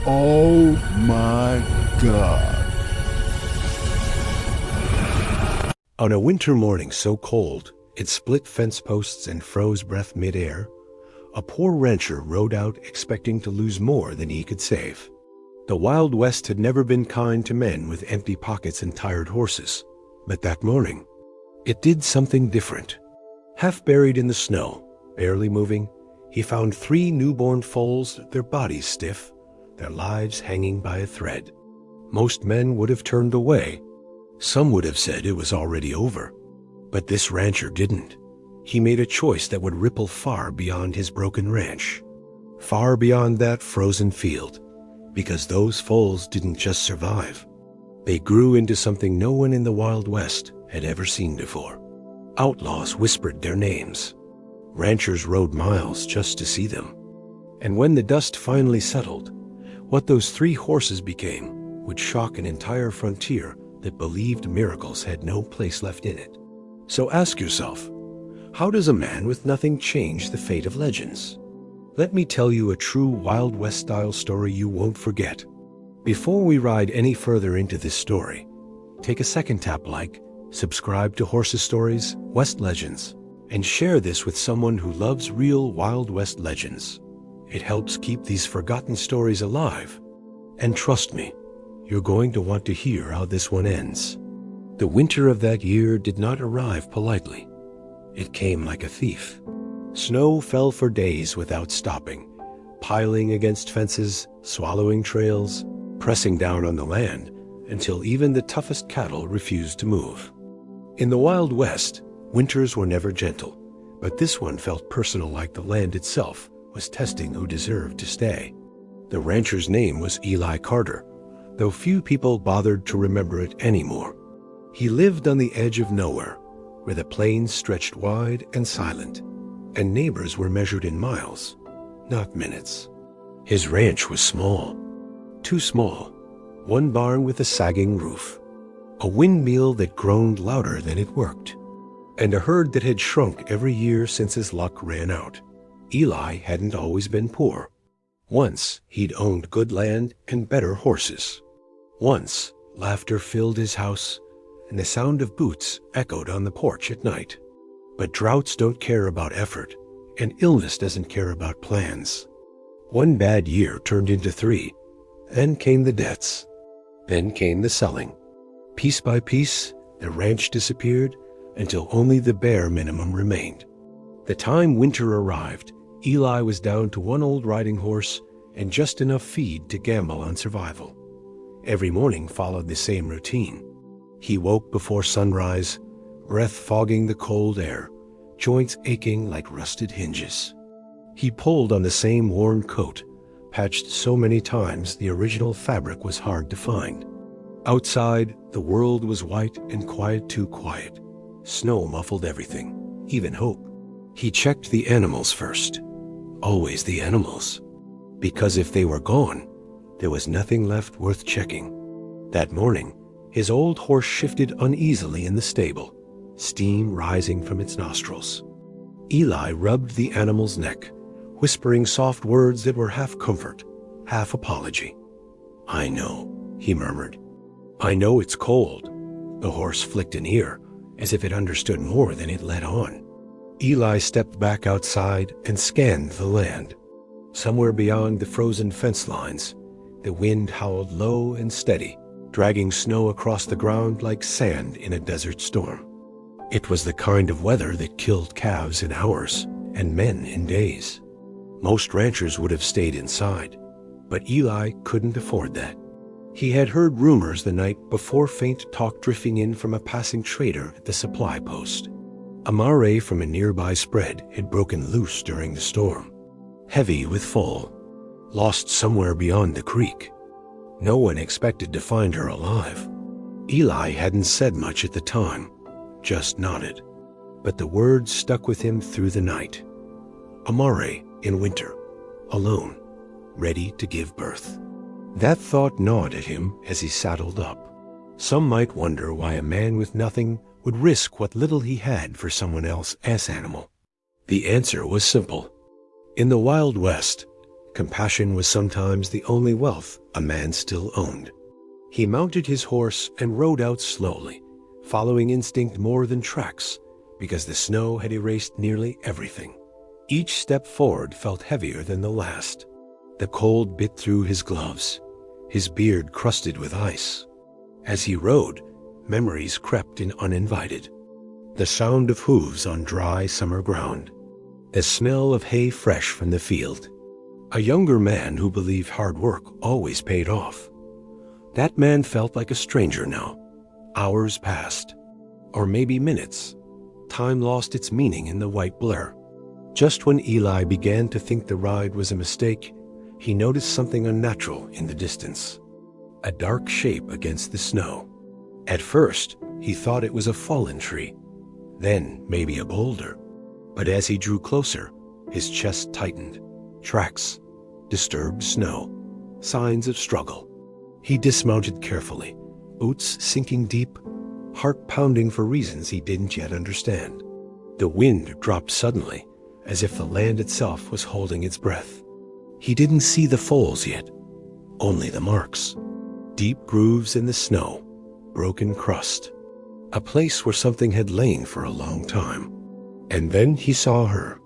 Oh my God. On a winter morning so cold, it split fence posts and froze breath midair, a poor rancher rode out expecting to lose more than he could save. The Wild West had never been kind to men with empty pockets and tired horses, but that morning, it did something different. Half buried in the snow, barely moving, he found 3 newborn foals, their bodies stiff, their lives hanging by a thread. Most men would have turned away. Some would have said it was already over. But this rancher didn't. He made a choice that would ripple far beyond his broken ranch, far beyond that frozen field, because those foals didn't just survive. They grew into something no one in the Wild West had ever seen before. Outlaws whispered their names. Ranchers rode miles just to see them. And when the dust finally settled, what those 3 horses became would shock an entire frontier that believed miracles had no place left in it. So ask yourself, how does a man with nothing change the fate of legends? Let me tell you a true Wild West-style story you won't forget. Before we ride any further into this story, take a second tap like, subscribe to Horses Stories, West Legends, and share this with someone who loves real Wild West legends. It helps keep these forgotten stories alive. And trust me, you're going to want to hear how this one ends. The winter of that year did not arrive politely. It came like a thief. Snow fell for days without stopping, piling against fences, swallowing trails, pressing down on the land until even the toughest cattle refused to move. In the Wild West, winters were never gentle, but this one felt personal, like the land itself was testing who deserved to stay. The rancher's name was Eli Carter, though few people bothered to remember it anymore. He lived on the edge of nowhere, where the plains stretched wide and silent, and neighbors were measured in miles, not minutes. His ranch was small, too small. One barn with a sagging roof, a windmill that groaned louder than it worked, and a herd that had shrunk every year since his luck ran out. Eli hadn't always been poor. Once he'd owned good land and better horses. Once laughter filled his house, and the sound of boots echoed on the porch at night. But droughts don't care about effort, and illness doesn't care about plans. One bad year turned into 3. Then came the deaths. Then came the selling. Piece by piece, the ranch disappeared until only the bare minimum remained. The time winter arrived, Eli was down to 1 old riding horse and just enough feed to gamble on survival. Every morning followed the same routine. He woke before sunrise, breath fogging the cold air, joints aching like rusted hinges. He pulled on the same worn coat, patched so many times the original fabric was hard to find. Outside, the world was white and quiet, too quiet. Snow muffled everything, even hope. He checked the animals first. Always the animals. Because if they were gone, there was nothing left worth checking. That morning, his old horse shifted uneasily in the stable, steam rising from its nostrils. Eli rubbed the animal's neck, whispering soft words that were half comfort, half apology. "I know," he murmured. "I know it's cold." The horse flicked an ear, as if it understood more than it let on. Eli stepped back outside and scanned the land. Somewhere beyond the frozen fence lines, the wind howled low and steady, dragging snow across the ground like sand in a desert storm. It was the kind of weather that killed calves in hours and men in days. Most ranchers would have stayed inside, but Eli couldn't afford that. He had heard rumors the night before, faint talk drifting in from a passing trader at the supply post. A mare from a nearby spread had broken loose during the storm, heavy with foal, lost somewhere beyond the creek. No one expected to find her alive. Eli hadn't said much at the time, just nodded, but the words stuck with him through the night. A mare in winter, alone, ready to give birth. That thought gnawed at him as he saddled up. Some might wonder why a man with nothing would risk what little he had for someone else's animal. The answer was simple. In the Wild West, Compassion was sometimes the only wealth a man still owned. He mounted his horse and rode out slowly, following instinct more than tracks, because the snow had erased nearly everything. Each step forward felt heavier than the last. The cold bit through his gloves, his beard crusted with ice. As he rode, memories crept in uninvited. The sound of hooves on dry summer ground, the smell of hay fresh from the field. A younger man who believed hard work always paid off. That man felt like a stranger now. Hours passed, or maybe minutes. Time lost its meaning in the white blur. Just when Eli began to think the ride was a mistake, he noticed something unnatural in the distance. A dark shape against the snow. At first, he thought it was a fallen tree, then maybe a boulder. But as he drew closer, his chest tightened. Tracks, disturbed snow, signs of struggle. He dismounted carefully, boots sinking deep, heart pounding for reasons he didn't yet understand. The wind dropped suddenly, as if the land itself was holding its breath. He didn't see the foals yet, only the marks. Deep grooves in the snow, broken crust. A place where something had lain for a long time. And then he saw her.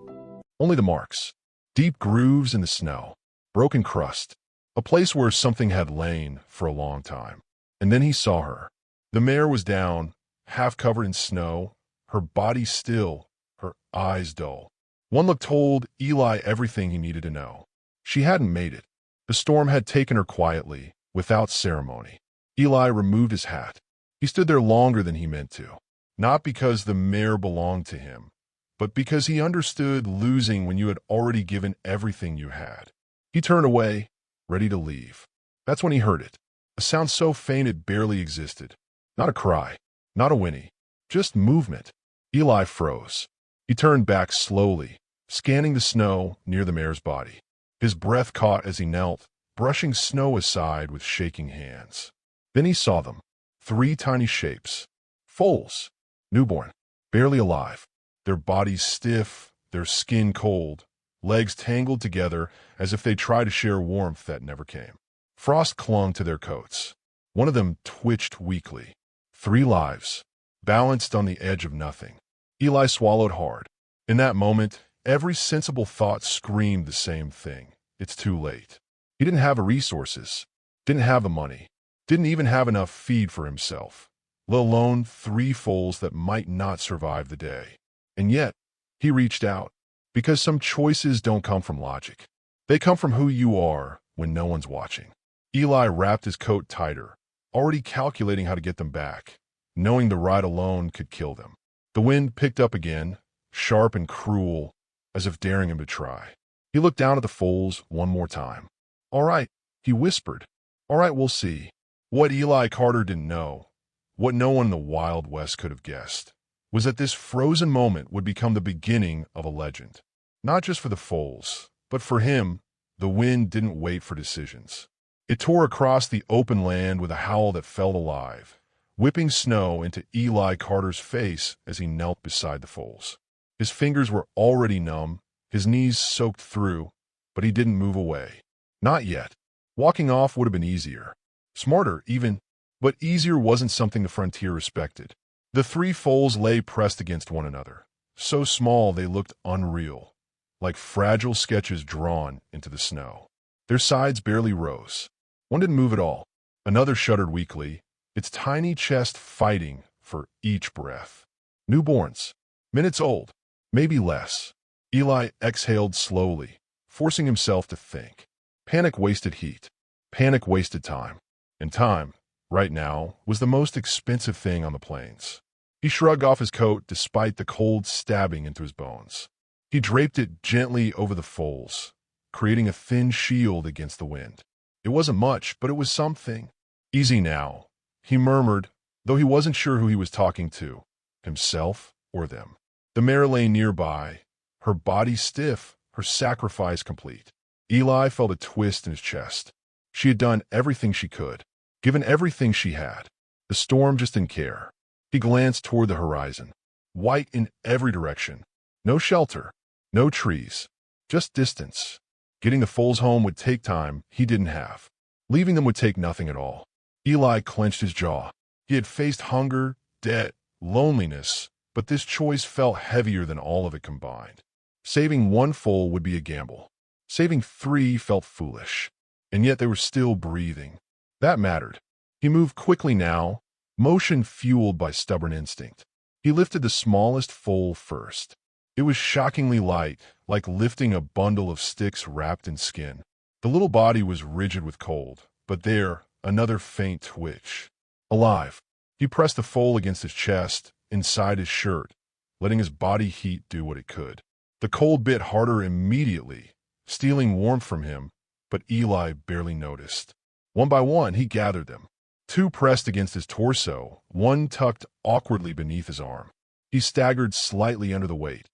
Only the marks. Deep grooves in the snow. Broken crust. A place where something had lain for a long time. And then he saw her. The mare was down, half covered in snow, her body still, her eyes dull. One look told Eli everything he needed to know. She hadn't made it. The storm had taken her quietly, without ceremony. Eli removed his hat. He stood there longer than he meant to. Not because the mare belonged to him, but because he understood losing when you had already given everything you had. He turned away, ready to leave. That's when he heard it. A sound so faint it barely existed. Not a cry, not a whinny, just movement. Eli froze. He turned back slowly, scanning the snow near the mare's body. His breath caught as he knelt, brushing snow aside with shaking hands. Then he saw them. 3 tiny shapes. Foals. Newborn. Barely alive. Their bodies stiff, their skin cold, legs tangled together as if they tried to share warmth that never came. Frost clung to their coats. One of them twitched weakly. 3 lives, balanced on the edge of nothing. Eli swallowed hard. In that moment, every sensible thought screamed the same thing. It's too late. He didn't have the resources, didn't have the money, didn't even have enough feed for himself, let alone 3 foals that might not survive the day. And yet, he reached out, because some choices don't come from logic. They come from who you are when no one's watching. Eli wrapped his coat tighter, already calculating how to get them back, knowing the ride alone could kill them. The wind picked up again, sharp and cruel, as if daring him to try. He looked down at the foals one more time. "All right," he whispered. "All right, we'll see." What Eli Carter didn't know, what no one in the Wild West could have guessed, was that this frozen moment would become the beginning of a legend. Not just for the foals, but for him. The wind didn't wait for decisions. It tore across the open land with a howl that felt alive, whipping snow into Eli Carter's face as he knelt beside the foals. His fingers were already numb, his knees soaked through, but he didn't move away. Not yet. Walking off would have been easier. Smarter, even, but easier wasn't something the frontier respected. The 3 foals lay pressed against one another, so small they looked unreal, like fragile sketches drawn into the snow. Their sides barely rose. One didn't move at all. Another shuddered weakly, its tiny chest fighting for each breath. Newborns. Minutes old. Maybe less. Eli exhaled slowly, forcing himself to think. Panic wasted heat. Panic wasted time. And time, right now, was the most expensive thing on the plains. He shrugged off his coat despite the cold stabbing into his bones. He draped it gently over the foals, creating a thin shield against the wind. It wasn't much, but it was something. "Easy now," he murmured, though he wasn't sure who he was talking to, himself or them. The mare lay nearby, her body stiff, her sacrifice complete. Eli felt a twist in his chest. She had done everything she could, given everything she had. The storm just didn't care. He glanced toward the horizon, white in every direction. No shelter, no trees, just distance. Getting the foals home would take time he didn't have. Leaving them would take nothing at all. Eli clenched his jaw. He had faced hunger, debt, loneliness, but this choice felt heavier than all of it combined. Saving one foal would be a gamble. Saving 3 felt foolish. And yet they were still breathing. That mattered. He moved quickly now, motion fueled by stubborn instinct. He lifted the smallest foal first. It was shockingly light, like lifting a bundle of sticks wrapped in skin. The little body was rigid with cold, but there, another faint twitch. Alive. He pressed the foal against his chest, inside his shirt, letting his body heat do what it could. The cold bit harder immediately, stealing warmth from him, but Eli barely noticed. One by one, he gathered them. 2 pressed against his torso, 1 tucked awkwardly beneath his arm. He staggered slightly under the weight.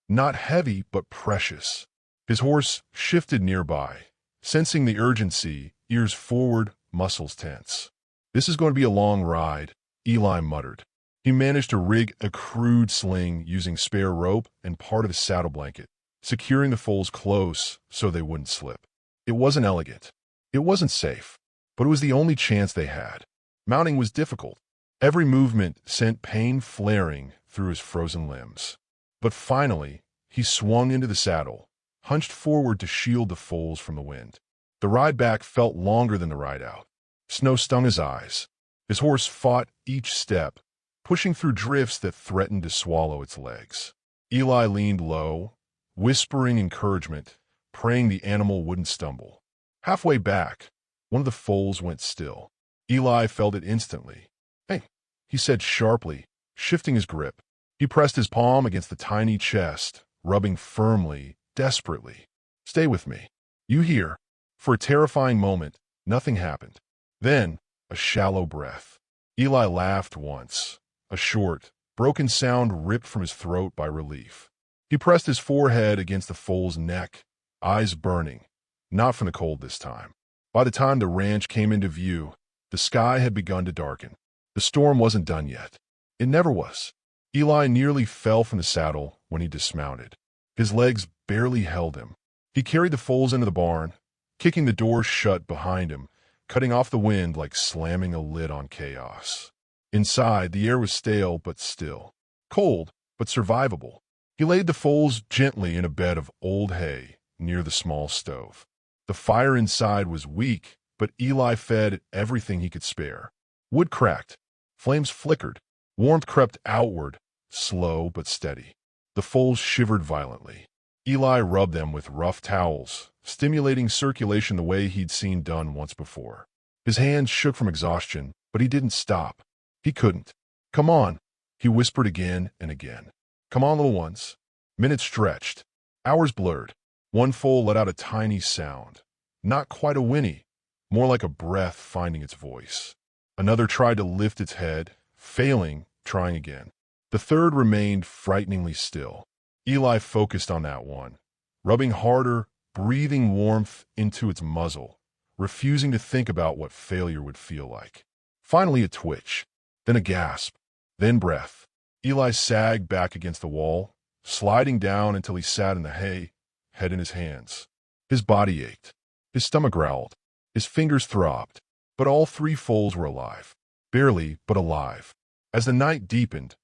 Not heavy, but precious. His horse shifted nearby, sensing the urgency, ears forward, muscles tense. This is going to be a long ride, Eli muttered. He managed to rig a crude sling using spare rope and part of his saddle blanket, securing the foals close so they wouldn't slip. It wasn't elegant. It wasn't safe, but it was the only chance they had. Mounting was difficult. Every movement sent pain flaring through his frozen limbs. But finally, he swung into the saddle, hunched forward to shield the foals from the wind. The ride back felt longer than the ride out. Snow stung his eyes. His horse fought each step, pushing through drifts that threatened to swallow its legs. Eli leaned low, whispering encouragement, praying the animal wouldn't stumble. Halfway back, one of the foals went still. Eli felt it instantly. "Hey," he said sharply, shifting his grip. He pressed his palm against the tiny chest, rubbing firmly, desperately. "Stay with me. You hear?" For a terrifying moment, nothing happened. Then, a shallow breath. Eli laughed once, a short, broken sound ripped from his throat by relief. He pressed his forehead against the foal's neck, eyes burning, not from the cold this time. By the time the ranch came into view, the sky had begun to darken. The storm wasn't done yet. It never was. Eli nearly fell from the saddle when he dismounted. His legs barely held him. He carried the foals into the barn, kicking the door shut behind him, cutting off the wind like slamming a lid on chaos. Inside, the air was stale but still. Cold, but survivable. He laid the foals gently in a bed of old hay near the small stove. The fire inside was weak, but Eli fed everything he could spare. Wood cracked. Flames flickered. Warmth crept outward, slow but steady. The foals shivered violently. Eli rubbed them with rough towels, stimulating circulation the way he'd seen done once before. His hands shook from exhaustion, but he didn't stop. He couldn't. "Come on," he whispered again and again. "Come on, little ones." Minutes stretched. Hours blurred. One foal let out a tiny sound. Not quite a whinny, more like a breath finding its voice. Another tried to lift its head, failing, trying again. The third remained frighteningly still. Eli focused on that one, rubbing harder, breathing warmth into its muzzle, refusing to think about what failure would feel like. Finally a twitch, then a gasp, then breath. Eli sagged back against the wall, sliding down until he sat in the hay, head in his hands. His body ached. His stomach growled. His fingers throbbed. But all 3 foals were alive. Barely, but alive. As the night deepened,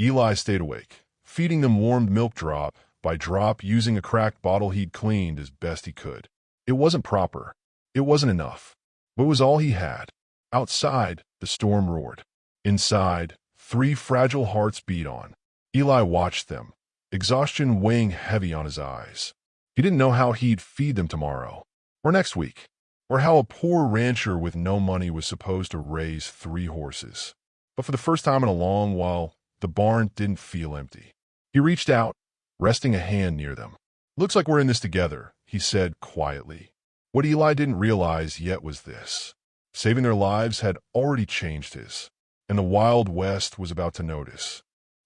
Eli stayed awake, feeding them warmed milk drop by drop using a cracked bottle he'd cleaned as best he could. It wasn't proper. It wasn't enough. But it was all he had. Outside, the storm roared. Inside, 3 fragile hearts beat on. Eli watched them, exhaustion weighing heavy on his eyes. He didn't know how he'd feed them tomorrow, or next week, or how a poor rancher with no money was supposed to raise 3 horses. But for the first time in a long while, the barn didn't feel empty. He reached out, resting a hand near them. "Looks like we're in this together," he said quietly. What Eli didn't realize yet was this. Saving their lives had already changed his, and the Wild West was about to notice.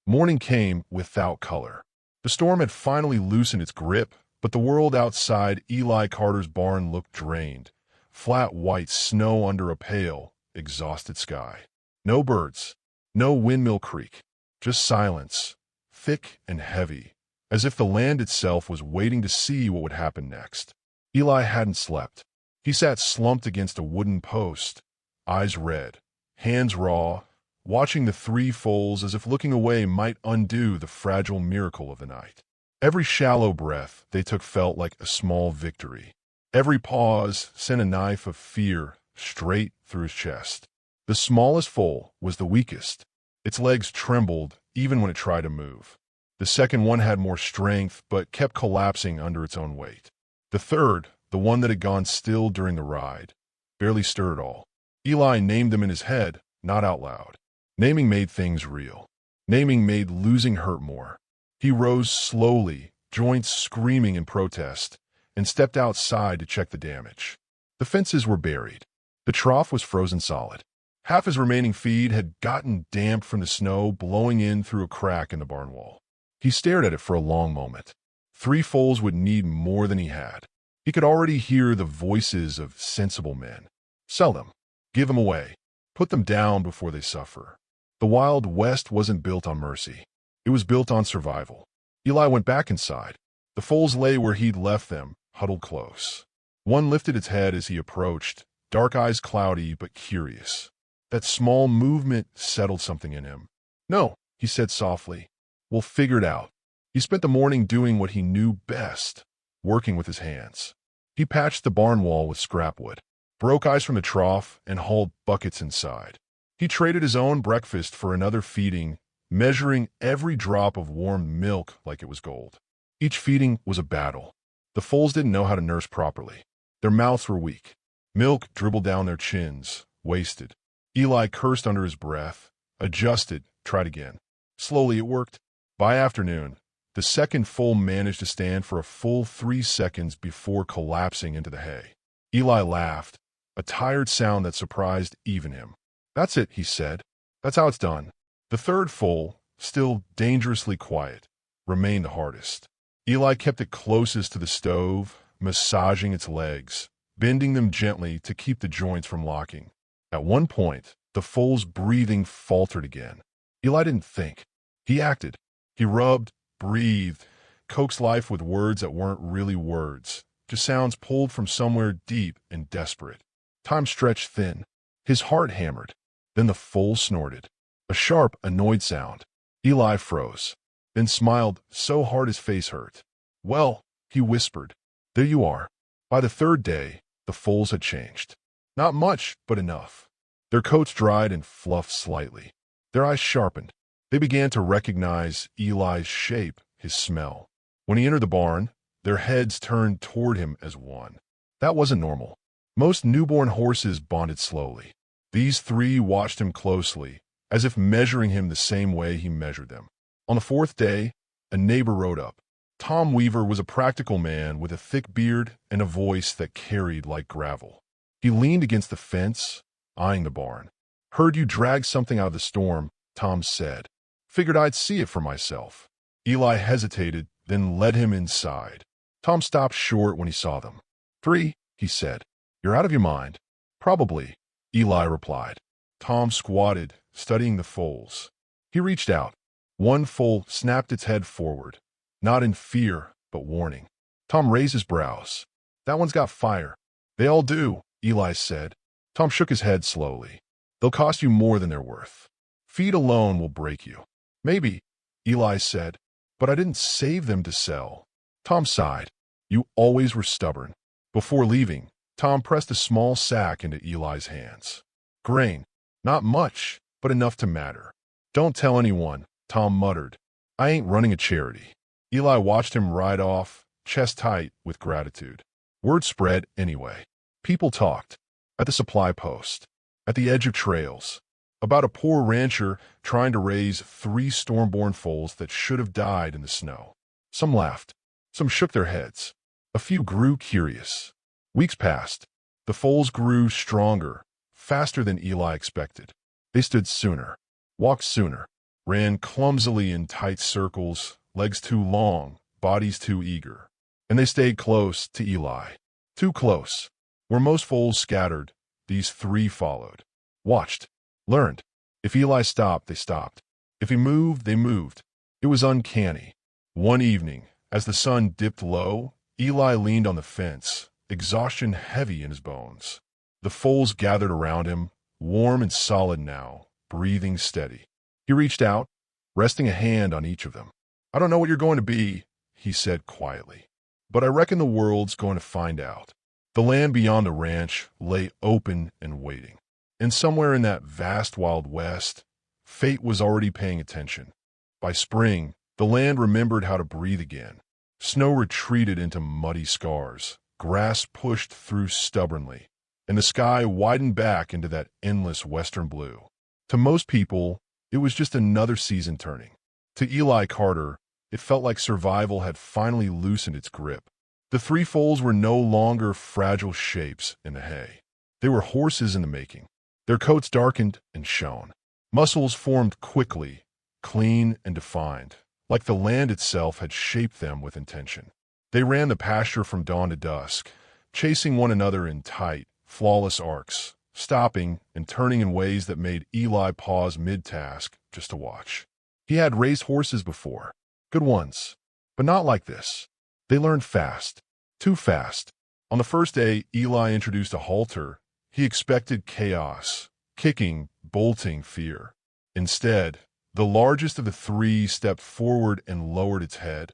Morning came without color. The storm had finally loosened its grip, but the world outside Eli Carter's barn looked drained, flat white snow under a pale, exhausted sky. No birds, no windmill creak, just silence, thick and heavy, as if the land itself was waiting to see what would happen next. Eli hadn't slept. He sat slumped against a wooden post, eyes red, hands raw, watching the three foals as if looking away might undo the fragile miracle of the night. Every shallow breath they took felt like a small victory. Every pause sent a knife of fear straight through his chest. The smallest foal was the weakest. Its legs trembled even when it tried to move. The second one had more strength but kept collapsing under its own weight. The third, the one that had gone still during the ride, barely stirred at all. Eli named them in his head, not out loud. Naming made things real. Naming made losing hurt more. He rose slowly, joints screaming in protest, and stepped outside to check the damage. The fences were buried. The trough was frozen solid. Half his remaining feed had gotten damp from the snow blowing in through a crack in the barn wall. He stared at it for a long moment. 3 foals would need more than he had. He could already hear the voices of sensible men. Sell them. Give them away. Put them down before they suffer. The Wild West wasn't built on mercy. It was built on survival. Eli went back inside. The foals lay where he'd left them, huddled close. One lifted its head as he approached, dark eyes cloudy but curious. That small movement settled something in him. "No," he said softly. "We'll figure it out." He spent the morning doing what he knew best, working with his hands. He patched the barn wall with scrap wood, broke ice from the trough, and hauled buckets inside. He traded his own breakfast for another feeding, measuring every drop of warm milk like it was gold. Each feeding was a battle. The foals didn't know how to nurse properly. Their mouths were weak. Milk dribbled down their chins, wasted. Eli cursed under his breath, adjusted, tried again. Slowly it worked. By afternoon, the second foal managed to stand for a full 3 seconds before collapsing into the hay. Eli laughed, a tired sound that surprised even him. "That's it," he said. "That's how it's done." The third foal, still dangerously quiet, remained the hardest. Eli kept it closest to the stove, massaging its legs, bending them gently to keep the joints from locking. At one point, the foal's breathing faltered again. Eli didn't think. He acted. He rubbed, breathed, coaxed life with words that weren't really words, just sounds pulled from somewhere deep and desperate. Time stretched thin. His heart hammered. Then the foal snorted. A sharp, annoyed sound. Eli froze, then smiled so hard his face hurt. "Well," he whispered, "there you are." By the third day, the foals had changed. Not much, but enough. Their coats dried and fluffed slightly. Their eyes sharpened. They began to recognize Eli's shape, his smell. When he entered the barn, their heads turned toward him as one. That wasn't normal. Most newborn horses bonded slowly. These 3 watched him closely, as if measuring him the same way he measured them. On the 4th day, a neighbor rode up. Tom Weaver was a practical man with a thick beard and a voice that carried like gravel. He leaned against the fence, eyeing the barn. "Heard you dragged something out of the storm," Tom said. "Figured I'd see it for myself." Eli hesitated, then led him inside. Tom stopped short when he saw them. "3," he said. "You're out of your mind." "Probably," Eli replied. Tom squatted, studying the foals. He reached out. One foal snapped its head forward, not in fear, but warning. Tom raised his brows. "That one's got fire." "They all do," Eli said. Tom shook his head slowly. "They'll cost you more than they're worth. Feed alone will break you." "Maybe," Eli said, "but I didn't save them to sell." Tom sighed. "You always were stubborn." Before leaving, Tom pressed a small sack into Eli's hands. "Grain. Not much, but enough to matter." "Don't tell anyone," Tom muttered. "I ain't running a charity." Eli watched him ride off, chest tight with gratitude. Word spread anyway. People talked. At the supply post. At the edge of trails. About a poor rancher trying to raise 3 storm-born foals that should have died in the snow. Some laughed. Some shook their heads. A few grew curious. Weeks passed. The foals grew stronger, faster than Eli expected. They stood sooner, walked sooner, ran clumsily in tight circles, legs too long, bodies too eager. And they stayed close to Eli. Too close. Where most foals scattered, these 3 followed. Watched. Learned. If Eli stopped, they stopped. If he moved, they moved. It was uncanny. One evening, as the sun dipped low, Eli leaned on the fence, exhaustion heavy in his bones. The foals gathered around him, warm and solid now, breathing steady. He reached out, resting a hand on each of them. "I don't know what you're going to be," he said quietly, "but I reckon the world's going to find out." The land beyond the ranch lay open and waiting. And somewhere in that vast Wild West, fate was already paying attention. By spring, the land remembered how to breathe again. Snow retreated into muddy scars, grass pushed through stubbornly, and the sky widened back into that endless western blue. To most people, it was just another season turning. To Eli Carter, it felt like survival had finally loosened its grip. The three foals were no longer fragile shapes in the hay. They were horses in the making. Their coats darkened and shone. Muscles formed quickly, clean and defined, like the land itself had shaped them with intention. They ran the pasture from dawn to dusk, chasing one another in tight, flawless arcs, stopping and turning in ways that made Eli pause mid-task just to watch. He had raced horses before, good ones, but not like this. They learned fast, too fast. On the first day Eli introduced a halter, he expected chaos, kicking, bolting, fear. Instead, the largest of the three stepped forward and lowered its head,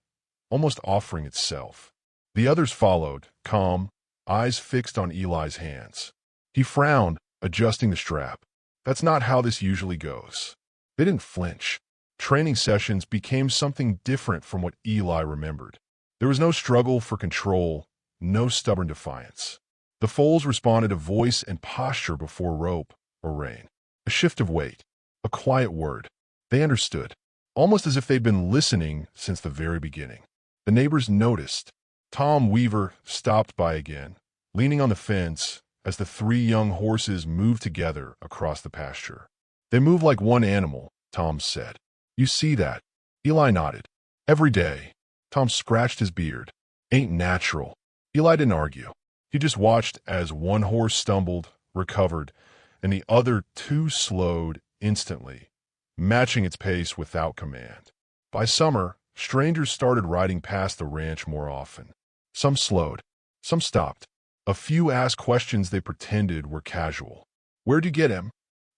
almost offering itself. The others followed, calm, eyes fixed on Eli's hands. He frowned, adjusting the strap. That's not how this usually goes. They didn't flinch. Training sessions became something different from what Eli remembered. There was no struggle for control, no stubborn defiance. The foals responded to voice and posture before rope or rein. A shift of weight, a quiet word. They understood, almost as if they'd been listening since the very beginning. The neighbors noticed. Tom Weaver stopped by again, leaning on the fence as the three young horses moved together across the pasture. "They move like one animal," Tom said. "You see that?" Eli nodded. "Every day." Tom scratched his beard. "Ain't natural." Eli didn't argue. He just watched as one horse stumbled, recovered, and the other two slowed instantly, matching its pace without command. By summer, strangers started riding past the ranch more often. Some slowed, some stopped. A few asked questions they pretended were casual. "Where'd you get him?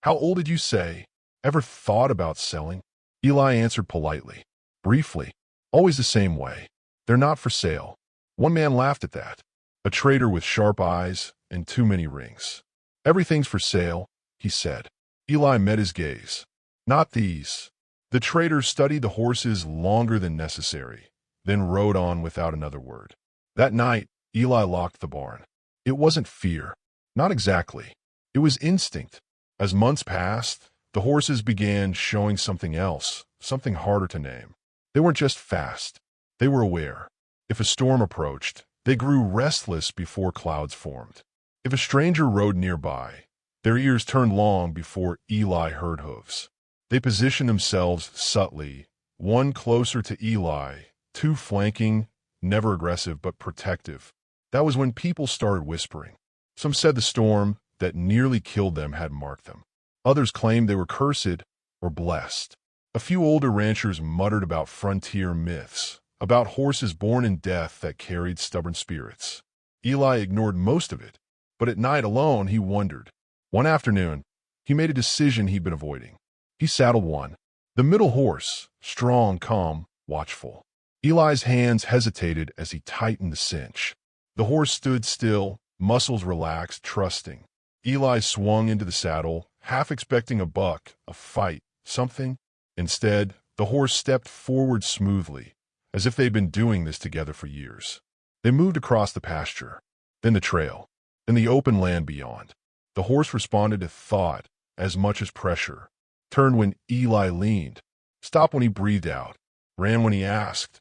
How old did you say? Ever thought about selling?" Eli answered politely, briefly, always the same way. "They're not for sale." One man laughed at that. A trader with sharp eyes and too many rings. "Everything's for sale," he said. Eli met his gaze. "Not these." The trader studied the horses longer than necessary, then rode on without another word. That night, Eli locked the barn. It wasn't fear. Not exactly. It was instinct. As months passed, the horses began showing something else, something harder to name. They weren't just fast. They were aware. If a storm approached, they grew restless before clouds formed. If a stranger rode nearby, their ears turned long before Eli heard hooves. They positioned themselves subtly, one closer to Eli, two flanking, never aggressive but protective. That was when people started whispering. Some said the storm that nearly killed them had marked them. Others claimed they were cursed or blessed. A few older ranchers muttered about frontier myths, about horses born in death that carried stubborn spirits. Eli ignored most of it, but at night alone he wondered. One afternoon, he made a decision he'd been avoiding. He saddled one. The middle horse, strong, calm, watchful. Eli's hands hesitated as he tightened the cinch. The horse stood still, muscles relaxed, trusting. Eli swung into the saddle, half expecting a buck, a fight, something. Instead, the horse stepped forward smoothly, as if they'd been doing this together for years. They moved across the pasture, then the trail, then the open land beyond. The horse responded to thought as much as pressure, turned when Eli leaned, stopped when he breathed out, ran when he asked,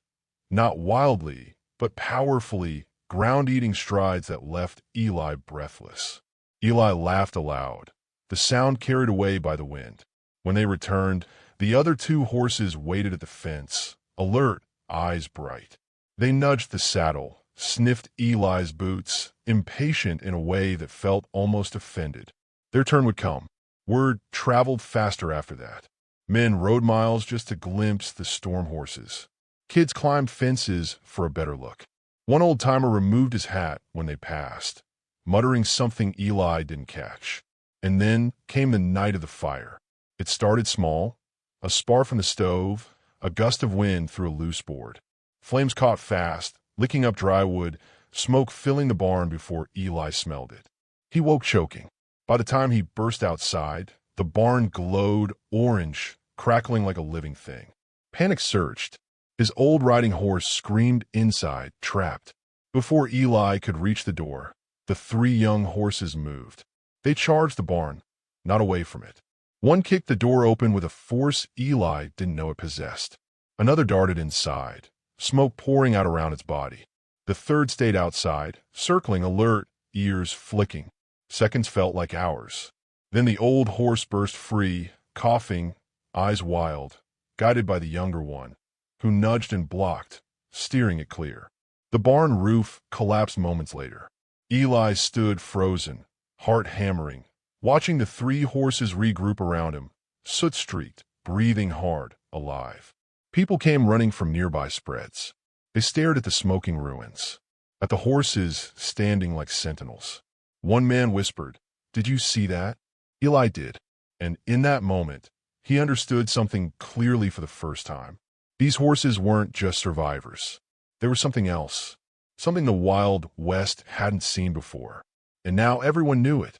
not wildly, but powerfully, ground-eating strides that left Eli breathless. Eli laughed aloud, the sound carried away by the wind. When they returned, the other two horses waited at the fence, alert, eyes bright. They nudged the saddle, sniffed Eli's boots, impatient in a way that felt almost offended. Their turn would come. Word traveled faster after that. Men rode miles just to glimpse the storm horses. Kids climbed fences for a better look. One old-timer removed his hat when they passed, muttering something Eli didn't catch. And then came the night of the fire. It started small, a spar from the stove, a gust of wind through a loose board. Flames caught fast, licking up dry wood, smoke filling the barn before Eli smelled it. He woke choking. By the time he burst outside, the barn glowed orange, crackling like a living thing. Panic surged. His old riding horse screamed inside, trapped. Before Eli could reach the door, the 3 young horses moved. They charged the barn, not away from it. One kicked the door open with a force Eli didn't know it possessed. Another darted inside, smoke pouring out around its body. The third stayed outside, circling alert, ears flicking. Seconds felt like hours. Then the old horse burst free, coughing, eyes wild, guided by the younger one, who nudged and blocked, steering it clear. The barn roof collapsed moments later. Eli stood frozen, heart hammering, watching the 3 horses regroup around him, soot-streaked, breathing hard, alive. People came running from nearby spreads. They stared at the smoking ruins, at the horses standing like sentinels. One man whispered, "Did you see that?" Eli did, and in that moment, he understood something clearly for the first time. These horses weren't just survivors. They were something else, something the Wild West hadn't seen before. And now everyone knew it.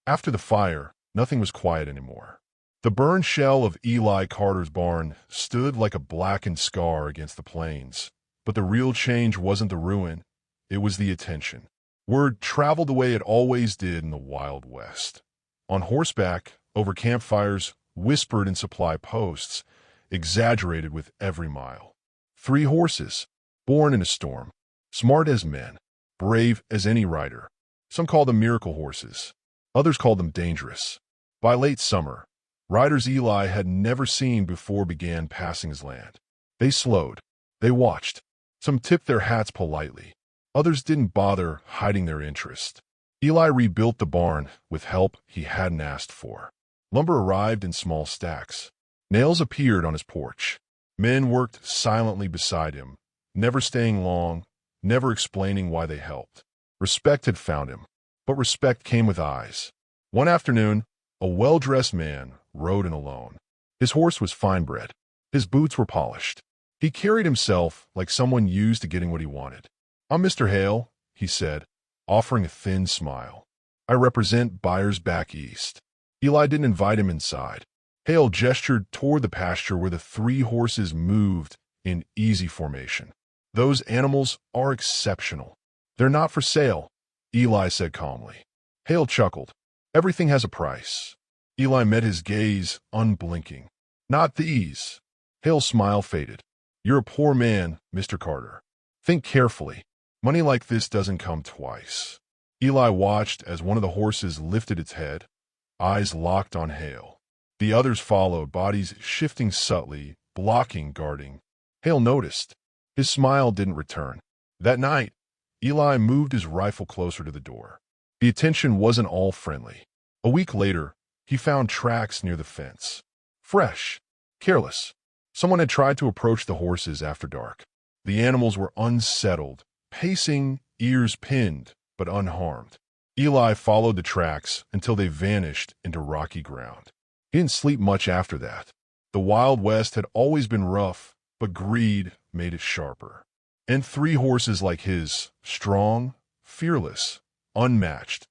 After the fire, nothing was quiet anymore. The burned shell of Eli Carter's barn stood like a blackened scar against the plains. But the real change wasn't the ruin, it was the attention. Word traveled the way it always did in the Wild West. On horseback, over campfires, whispered in supply posts, exaggerated with every mile. 3 horses, born in a storm, smart as men, brave as any rider. Some called them miracle horses. Others called them dangerous. By late summer, riders Eli had never seen before began passing his land. They slowed. They watched. Some tipped their hats politely. Others didn't bother hiding their interest. Eli rebuilt the barn with help he hadn't asked for. Lumber arrived in small stacks. Nails appeared on his porch. Men worked silently beside him, never staying long, never explaining why they helped. Respect had found him, but respect came with eyes. One afternoon, a well-dressed man rode in alone. His horse was fine-bred. His boots were polished. He carried himself like someone used to getting what he wanted. "I'm Mr. Hale," he said, offering a thin smile. "I represent buyers back east." Eli didn't invite him inside. Hale gestured toward the pasture where the 3 horses moved in easy formation. "Those animals are exceptional. They're not for sale," Eli said calmly. Hale chuckled. "Everything has a price." Eli met his gaze, unblinking. "Not these." Hale's smile faded. "You're a poor man, Mr. Carter. Think carefully. Money like this doesn't come twice." Eli watched as one of the horses lifted its head, eyes locked on Hale. The others followed, bodies shifting subtly, blocking, guarding. Hale noticed. His smile didn't return. That night, Eli moved his rifle closer to the door. The attention wasn't all friendly. A week later, he found tracks near the fence. Fresh, careless. Someone had tried to approach the horses after dark. The animals were unsettled, pacing, ears pinned, but unharmed. Eli followed the tracks until they vanished into rocky ground. He didn't sleep much after that. The Wild West had always been rough, but greed made it sharper. And 3 horses like his, strong, fearless, unmatched,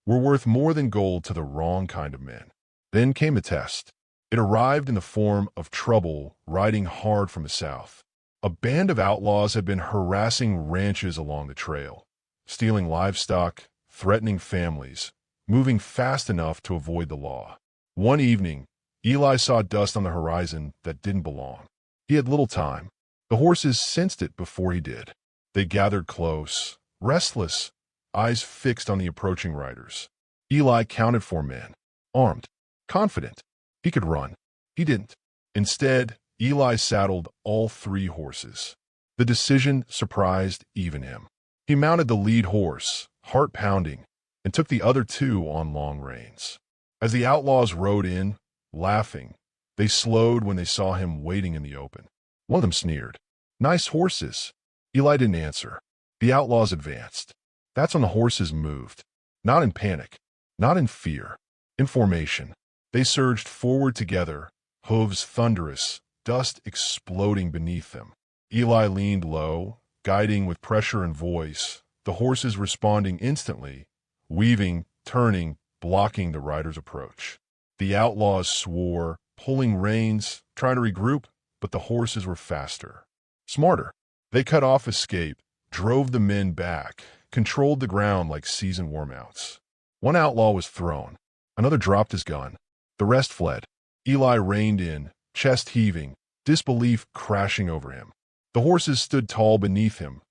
were worth more than gold to the wrong kind of men. Then came a test. It arrived in the form of trouble riding hard from the south. A band of outlaws had been harassing ranches along the trail, stealing livestock, threatening families, moving fast enough to avoid the law. One evening, Eli saw dust on the horizon that didn't belong. He had little time. The horses sensed it before he did. They gathered close, restless, eyes fixed on the approaching riders. Eli counted 4 men, armed, confident. He could run. He didn't. Instead, Eli saddled all 3 horses. The decision surprised even him. He mounted the lead horse, heart pounding, and took the other 2 on long reins. As the outlaws rode in, laughing, they slowed when they saw him waiting in the open. One of them sneered. "Nice horses." Eli didn't answer. The outlaws advanced. That's when the horses moved. Not in panic, not in fear, in formation. They surged forward together, hooves thunderous, dust exploding beneath them. Eli leaned low, guiding with pressure and voice, the horses responding instantly, weaving, turning, blocking the rider's approach. The outlaws swore, pulling reins, trying to regroup, but the horses were faster, smarter. They cut off escape, drove the men back, controlled the ground like seasoned warmouts. One outlaw was thrown. Another dropped his gun. The rest fled. Eli reined in, chest heaving, disbelief crashing over him. The horses stood tall beneath him,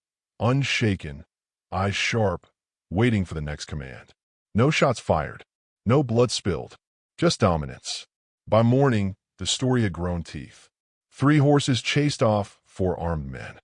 unshaken, eyes sharp, waiting for the next command. No shots fired, no blood spilled, just dominance. By morning, the story had grown teeth. 3 horses chased off 4 armed men.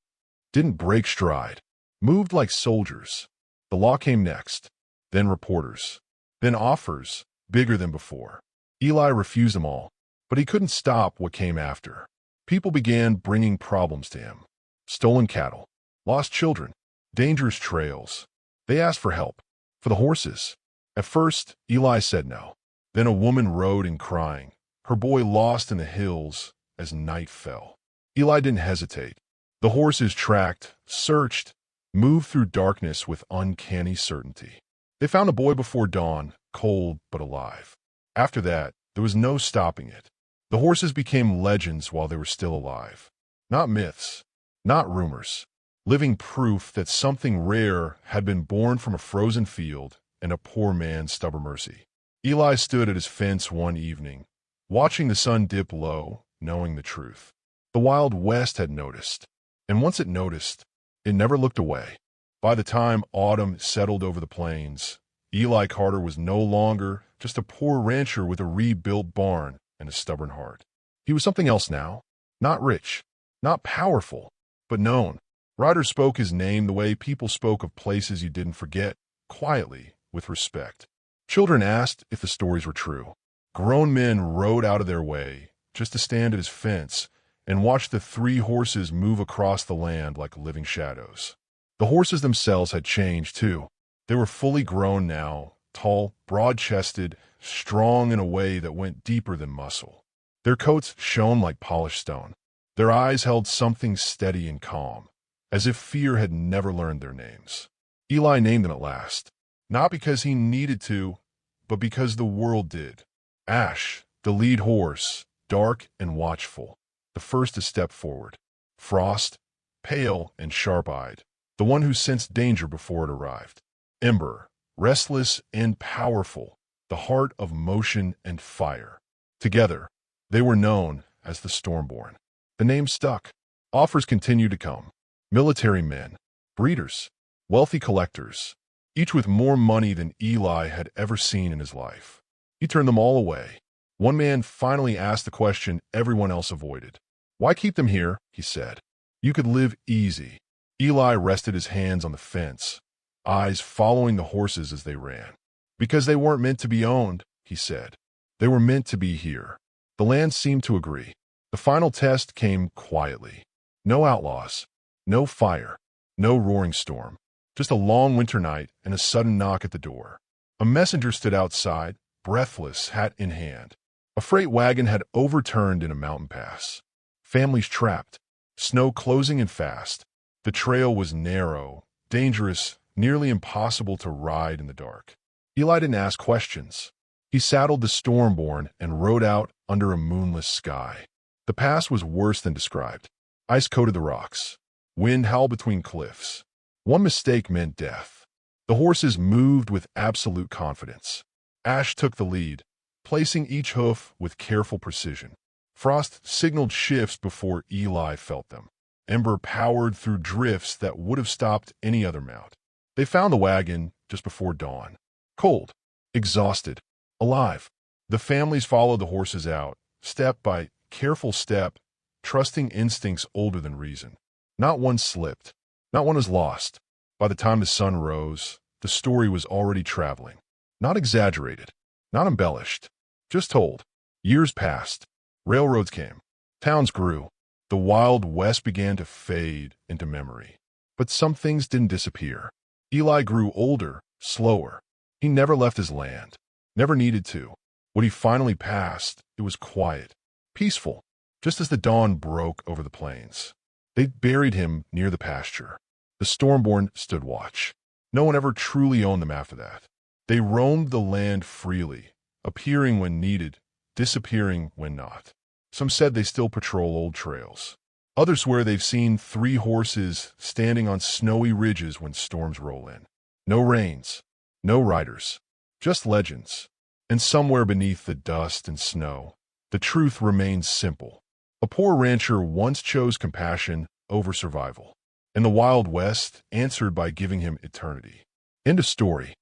Didn't break stride, moved like soldiers. The law came next, then reporters, then offers, bigger than before. Eli refused them all, but he couldn't stop what came after. People began bringing problems to him. Stolen cattle, lost children, dangerous trails. They asked for help, for the horses. At first, Eli said no. Then a woman rode in crying, her boy lost in the hills as night fell. Eli didn't hesitate. The horses tracked, searched, moved through darkness with uncanny certainty. They found a boy before dawn, cold but alive. After that, there was no stopping it. The horses became legends while they were still alive. Not myths, not rumors. Living proof that something rare had been born from a frozen field and a poor man's stubborn mercy. Eli stood at his fence one evening, watching the sun dip low, knowing the truth. The Wild West had noticed, and once it noticed, it never looked away. By the time autumn settled over the plains, Eli Carter was no longer just a poor rancher with a rebuilt barn and a stubborn heart. He was something else now. Not rich, not powerful, but known. Riders spoke his name the way people spoke of places you didn't forget, quietly, with respect. Children asked if the stories were true. Grown men rode out of their way just to stand at his fence and watch the 3 horses move across the land like living shadows. The horses themselves had changed, too. They were fully grown now, tall, broad-chested, strong in a way that went deeper than muscle. Their coats shone like polished stone. Their eyes held something steady and calm, as if fear had never learned their names. Eli named them at last, not because he needed to, but because the world did. Ash, the lead horse, dark and watchful, the first to step forward. Frost, pale and sharp-eyed, the one who sensed danger before it arrived. Ember, restless and powerful, the heart of motion and fire. Together, they were known as the Stormborn. The name stuck. Offers continued to come. Military men, breeders, wealthy collectors, each with more money than Eli had ever seen in his life. He turned them all away. One man finally asked the question everyone else avoided. "Why keep them here?" he said. "You could live easy." Eli rested his hands on the fence, eyes following the horses as they ran. "Because they weren't meant to be owned," he said. "They were meant to be here." The land seemed to agree. The final test came quietly. No outlaws, no fire, no roaring storm. Just a long winter night and a sudden knock at the door. A messenger stood outside, breathless, hat in hand. A freight wagon had overturned in a mountain pass. Families trapped, snow closing in fast. The trail was narrow, dangerous, nearly impossible to ride in the dark. Eli didn't ask questions. He saddled the Stormborn and rode out under a moonless sky. The pass was worse than described. Ice coated the rocks. Wind howled between cliffs. One mistake meant death. The horses moved with absolute confidence. Ash took the lead, placing each hoof with careful precision. Frost signaled shifts before Eli felt them. Ember powered through drifts that would have stopped any other mount. They found the wagon just before dawn. Cold, exhausted, alive. The families followed the horses out, step by careful step, trusting instincts older than reason. Not one slipped. Not one was lost. By the time the sun rose, the story was already traveling. Not exaggerated, not embellished, just told. Years passed. Railroads came. Towns grew. The Wild West began to fade into memory. But some things didn't disappear. Eli grew older, slower. He never left his land, never needed to. When he finally passed, it was quiet, peaceful, just as the dawn broke over the plains. They buried him near the pasture. The Stormborn stood watch. No one ever truly owned them after that. They roamed the land freely, appearing when needed, disappearing when not. Some said they still patrol old trails. Others swear they've seen 3 horses standing on snowy ridges when storms roll in. No reins, no riders, just legends. And somewhere beneath the dust and snow, the truth remains simple. A poor rancher once chose compassion over survival, and the Wild West answered by giving him eternity. End of story.